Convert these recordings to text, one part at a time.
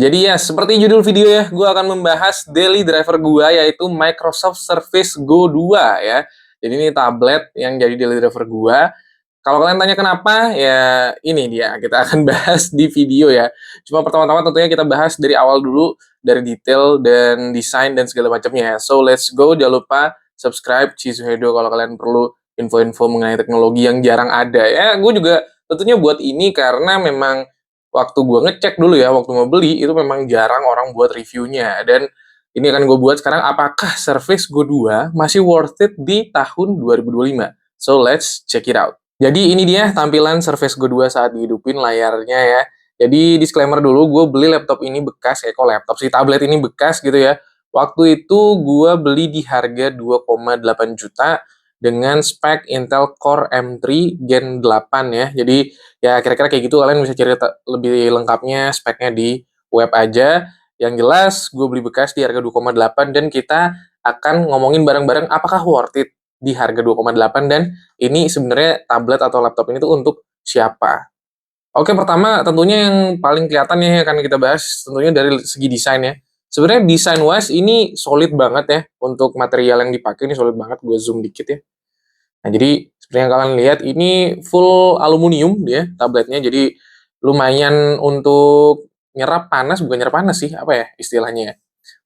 Jadi ya, seperti judul video ya, gue akan membahas daily driver gue yaitu Microsoft Surface Go 2 ya. Jadi ini tablet yang jadi daily driver gue. Kalau kalian tanya kenapa, ya ini dia, kita akan bahas di video ya. Cuma pertama-tama tentunya kita bahas dari awal dulu, dari detail dan desain dan segala macamnya. So let's go, jangan lupa subscribe Chizuhedo kalau kalian perlu info-info mengenai teknologi yang jarang ada ya. Gue juga tentunya buat ini karena memang waktu gue ngecek dulu ya, waktu mau beli, itu memang jarang orang buat reviewnya. Dan ini akan gue buat sekarang, apakah Surface Go 2 masih worth it di tahun 2025? So, let's check it out. Jadi ini dia tampilan Surface Go 2 saat dihidupin layarnya ya. Jadi disclaimer dulu, gue beli laptop ini bekas, kok laptop sih, tablet ini bekas gitu ya. Waktu itu gue beli di harga 2,8 juta dengan spek Intel Core M3 Gen 8 ya. Jadi ya kira-kira kayak gitu, kalian bisa cari lebih lengkapnya speknya di web aja. Yang jelas gue beli bekas di harga 2,8 dan kita akan ngomongin bareng-bareng apakah worth it di harga 2,8 dan ini sebenarnya tablet atau laptop ini tuh untuk siapa. Oke, pertama tentunya yang paling kelihatan ya akan kita bahas tentunya dari segi desain ya. Sebenarnya desain wise ini solid banget ya, untuk material yang dipakai ini solid banget. Gue zoom dikit ya. Nah, jadi seperti yang kalian lihat ini full aluminium dia tabletnya, jadi lumayan untuk nyerap panas, bukan nyerap panas sih, apa ya istilahnya ya.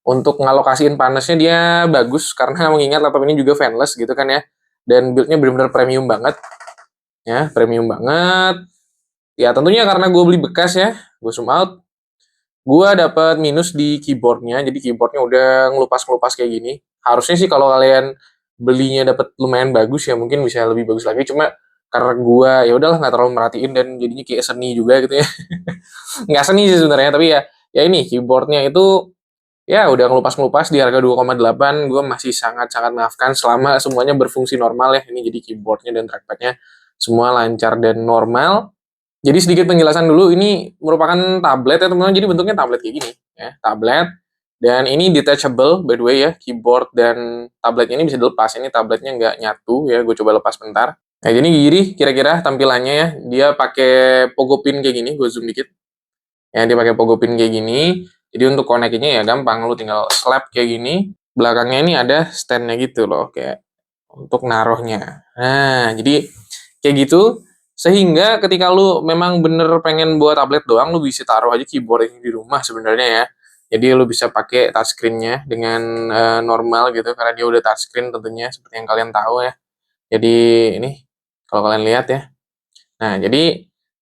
Untuk ngalokasiin panasnya dia bagus karena mengingat laptop ini juga fanless gitu kan ya. Dan build-nya benar-benar premium banget. Ya, premium banget. Ya, tentunya karena gue beli bekas ya, gue zoom out. Gue dapat minus di keyboardnya, jadi keyboardnya udah ngelupas-ngelupas kayak gini. Harusnya sih kalau kalian belinya dapat lumayan bagus ya, mungkin bisa lebih bagus lagi. Cuma karena gue ya udahlah nggak terlalu merhatiin dan jadinya kayak seni juga gitu ya. Nggak seni sih sebenarnya, tapi ya ini keyboardnya itu ya udah ngelupas-ngelupas di harga 2,8. Gue masih sangat-sangat maafkan selama semuanya berfungsi normal ya. Ini jadi keyboardnya dan trackpadnya semua lancar dan normal. Jadi sedikit penjelasan dulu, ini merupakan tablet ya teman-teman, jadi bentuknya tablet kayak gini ya, tablet. Dan ini detachable by the way ya, keyboard dan tabletnya ini bisa dilepas, ini tabletnya nggak nyatu ya, gue coba lepas bentar. Nah jadi gini kira-kira tampilannya ya, dia pakai pogo pin kayak gini, gue zoom dikit. Ya dia pakai pogo pin kayak gini, jadi untuk connect-nya ya gampang, lu tinggal slap kayak gini. Belakangnya ini ada stand-nya gitu loh, kayak untuk naruhnya. Nah jadi kayak gitu. Sehingga ketika lu memang bener pengen buat tablet doang, lu bisa taruh aja keyboard ini di rumah sebenarnya ya. Jadi lu bisa pakai touchscreen-nya dengan normal gitu, karena dia udah touchscreen tentunya seperti yang kalian tahu ya. Jadi ini kalau kalian lihat ya. Nah jadi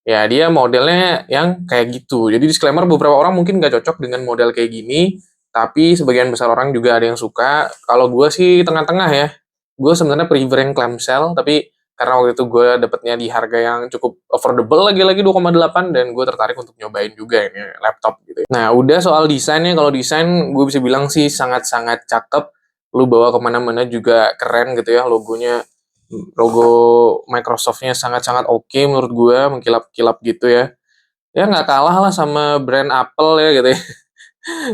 ya dia modelnya yang kayak gitu. Jadi disclaimer, beberapa orang mungkin nggak cocok dengan model kayak gini, tapi sebagian besar orang juga ada yang suka. Kalau gue sih tengah-tengah ya. Gue sebenarnya prefer yang clamshell, tapi karena waktu itu gue dapetnya di harga yang cukup affordable, lagi-lagi 2,8, dan gue tertarik untuk nyobain juga ini laptop gitu ya. Nah udah soal desainnya, kalau desain gue bisa bilang sih sangat-sangat cakep. Lu bawa kemana-mana juga keren gitu ya, logo Microsoft-nya sangat-sangat oke menurut gue, mengkilap-kilap gitu ya. Ya nggak kalah lah sama brand Apple ya gitu ya.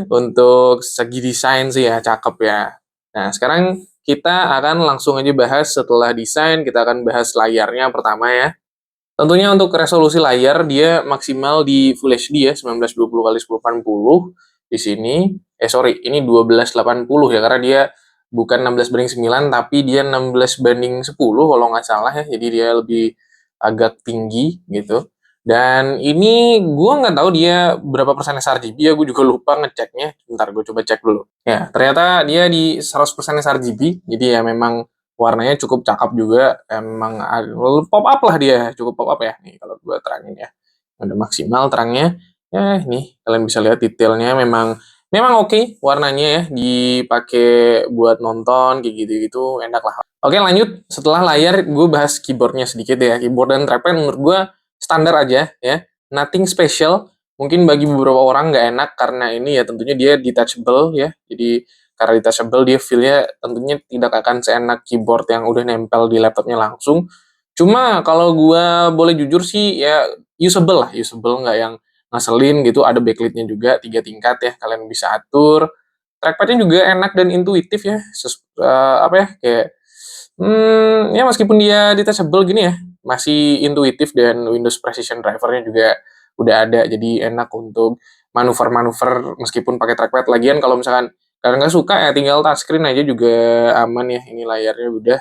Untuk segi desain sih ya cakep ya. Nah sekarang kita akan langsung aja bahas, setelah desain kita akan bahas layarnya pertama ya. Tentunya untuk resolusi layar dia maksimal di Full HD ya, 1920 kali 1080 di sini. Sorry, ini 1280 ya, karena dia bukan 16:9 tapi dia 16:10 kalau nggak salah ya. Jadi dia lebih agak tinggi gitu. Dan ini gue nggak tahu dia berapa persen sRGB ya, gue juga lupa ngeceknya. Bentar gue coba cek dulu. Ya, ternyata dia di 100% sRGB. Jadi ya memang warnanya cukup cakep juga, emang pop up lah, dia cukup pop up ya. Nih kalau gue terangin ya, udah maksimal terangnya ya. Nih kalian bisa lihat detailnya, memang oke warnanya ya, dipakai buat nonton kayak gitu-gitu enak lah. Oke lanjut, setelah layar gue bahas keyboardnya sedikit ya. Keyboard dan trackpad menurut gue standar aja ya, nothing special. Mungkin bagi beberapa orang nggak enak karena ini ya tentunya dia detachable ya, jadi karena detachable dia feel-nya tentunya tidak akan seenak keyboard yang udah nempel di laptopnya langsung. Cuma kalau gua boleh jujur sih ya usable nggak yang ngeselin gitu. Ada backlit-nya juga 3 tingkat ya, kalian bisa atur. Trackpad-nya juga enak dan intuitif ya. Apa ya, kayak ya meskipun dia detachable gini ya, masih intuitif, dan Windows Precision Driver-nya juga udah ada, jadi enak untuk manuver-manuver meskipun pakai trackpad. Lagian kalau misalkan kalian nggak suka ya tinggal touchscreen aja juga aman ya. Ini layarnya udah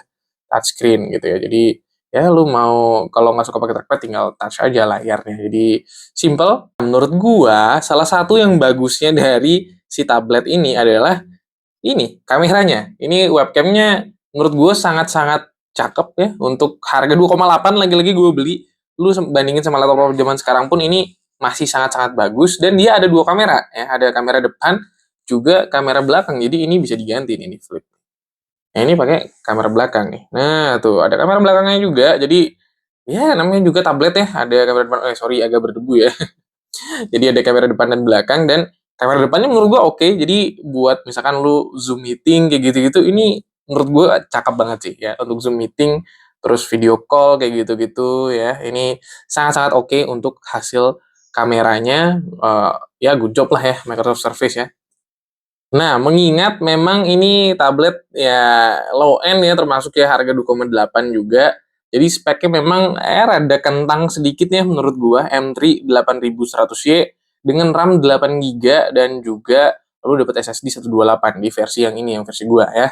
touchscreen gitu ya. Jadi ya lu mau kalau nggak suka pakai trackpad tinggal touch aja layarnya. Jadi simple. Menurut gua salah satu yang bagusnya dari si tablet ini adalah ini kameranya. Ini webcamnya menurut gue sangat-sangat cakep ya untuk harga 2,8 lagi-lagi gue beli. Lu bandingin sama laptop zaman sekarang pun ini masih sangat-sangat bagus dan dia ada dua kamera ya, ada kamera depan juga kamera belakang. Jadi ini bisa diganti ini flip. Nah, ini pakai kamera belakang nih. Nah, tuh ada kamera belakangnya juga. Jadi ya namanya juga tablet ya, ada kamera depan. Sorry agak berdebu ya. Jadi ada kamera depan dan belakang dan kamera depannya menurut gua oke. Jadi buat misalkan lu Zoom meeting kayak gitu-gitu ini menurut gua cakep banget sih ya untuk Zoom meeting terus video call kayak gitu-gitu ya. Ini sangat-sangat oke untuk hasil kameranya ya good job lah ya Microsoft Surface ya. Nah, mengingat memang ini tablet ya low end ya termasuk ya harga 2,8 juga. Jadi speknya memang rada kentang sedikit ya menurut gua M3 8100Y dengan RAM 8 GB dan juga lu dapat SSD 128 di versi yang ini yang versi gua ya.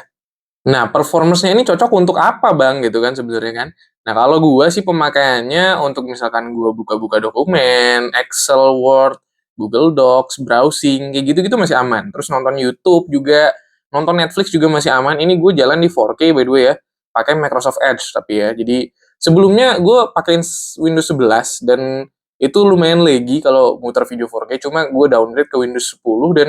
Nah, performance-nya ini cocok untuk apa, Bang? Gitu kan sebenarnya kan. Nah, kalau gua sih pemakaiannya untuk misalkan gua buka-buka dokumen, Excel, Word, Google Docs, browsing, kayak gitu-gitu masih aman. Terus nonton YouTube juga, nonton Netflix juga masih aman. Ini gue jalan di 4K by the way ya, pakai Microsoft Edge tapi ya. Jadi sebelumnya gue pakai Windows 11 dan itu lumayan laggy kalau muter video 4K. Cuma gue downgrade ke Windows 10 dan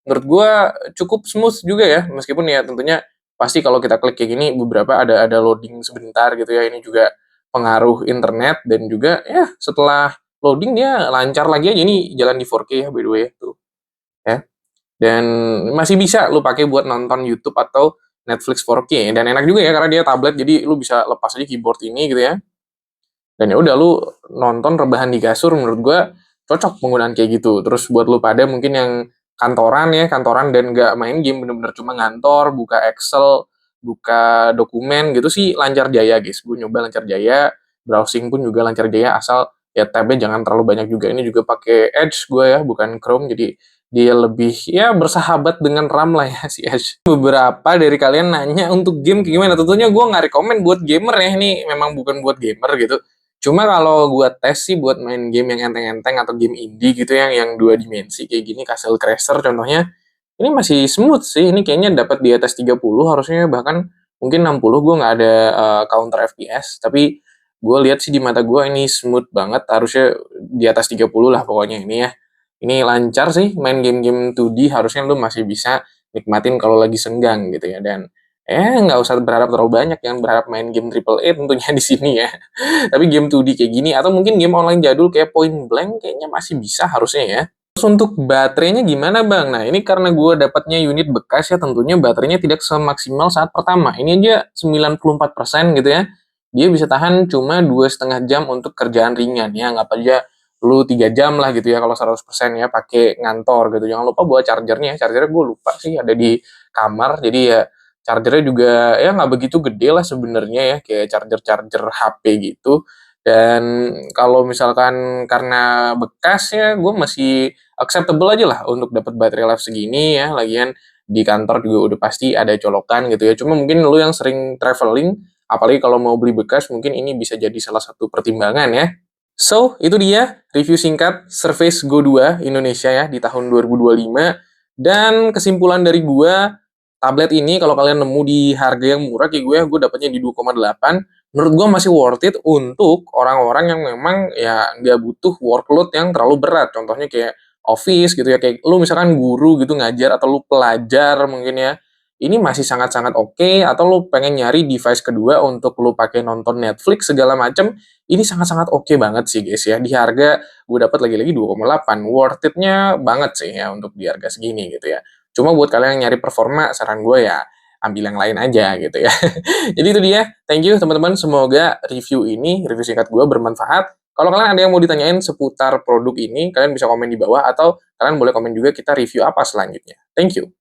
menurut gue cukup smooth juga ya. Meskipun ya tentunya pasti kalau kita klik kayak gini beberapa ada loading sebentar gitu ya. Ini juga pengaruh internet dan juga ya setelah loading dia lancar lagi aja. Ini jalan di 4K ya by the way tuh ya. Dan masih bisa lu pakai buat nonton YouTube atau Netflix 4K dan enak juga ya karena dia tablet jadi lu bisa lepas aja keyboard ini gitu ya. Dan ya udah lu nonton rebahan di kasur menurut gua cocok penggunaan kayak gitu. Terus buat lu pada mungkin yang kantoran ya, kantoran dan nggak main game bener-bener cuma ngantor, buka Excel, buka dokumen gitu sih lancar jaya guys. Gue nyoba lancar jaya, browsing pun juga lancar jaya asal ya tabnya jangan terlalu banyak juga. Ini juga pakai Edge gue ya, bukan Chrome jadi dia lebih ya bersahabat dengan RAM lah ya si Edge. Beberapa dari kalian nanya untuk game kayak gimana? Tentunya gue nggak rekomen buat gamer ya, ini memang bukan buat gamer gitu. Cuma kalau gue tes sih buat main game yang enteng-enteng atau game indie gitu yang dua dimensi kayak gini, Castle Crasher contohnya, ini masih smooth sih. Ini kayaknya dapat di atas 30 harusnya bahkan mungkin 60. Gue nggak ada counter FPS, tapi gue lihat sih di mata gue ini smooth banget. Harusnya di atas 30 lah pokoknya ini ya. Ini lancar sih main game-game 2D harusnya lu masih bisa nikmatin kalau lagi senggang gitu ya. Dan nggak usah berharap terlalu banyak, jangan berharap main game triple A tentunya di sini ya. Tapi game 2D kayak gini atau mungkin game online jadul kayak Point Blank kayaknya masih bisa harusnya ya. Terus untuk baterainya gimana Bang? Nah ini karena gue dapatnya unit bekas ya tentunya baterainya tidak semaksimal saat pertama. Ini aja 94% gitu ya. Dia bisa tahan cuma 2,5 jam untuk kerjaan ringan ya. Nggak aja lu 3 jam lah gitu ya kalau 100% ya pakai ngantor gitu. Jangan lupa bawa chargernya. Chargernya gue lupa sih ada di kamar. Jadi ya chargernya juga ya nggak begitu gede lah sebenarnya ya kayak charger HP gitu. Dan kalau misalkan karena bekas ya gue masih acceptable aja lah untuk dapat baterai life segini ya. Lagian di kantor juga udah pasti ada colokan gitu ya. Cuma mungkin lu yang sering traveling, apalagi kalau mau beli bekas, mungkin ini bisa jadi salah satu pertimbangan ya. So, itu dia review singkat Surface Go 2 Indonesia ya di tahun 2025. Dan kesimpulan dari gua, tablet ini kalau kalian nemu di harga yang murah kayak gue dapatnya di 2,8. Menurut gue masih worth it untuk orang-orang yang memang ya nggak butuh workload yang terlalu berat. Contohnya kayak office gitu ya, kayak lu misalkan guru gitu ngajar atau lu pelajar mungkin ya. Ini masih sangat-sangat oke, atau lu pengen nyari device kedua untuk lu pakai nonton Netflix segala macem, ini sangat-sangat oke banget sih guys ya. Di harga gue dapat lagi-lagi 2,8. Worth it-nya banget sih ya untuk di harga segini gitu ya. Cuma buat kalian yang nyari performa, saran gue ya ambil yang lain aja gitu ya. Jadi itu dia. Thank you teman-teman. Semoga review singkat gue bermanfaat. Kalau kalian ada yang mau ditanyain seputar produk ini, kalian bisa komen di bawah atau kalian boleh komen juga kita review apa selanjutnya. Thank you.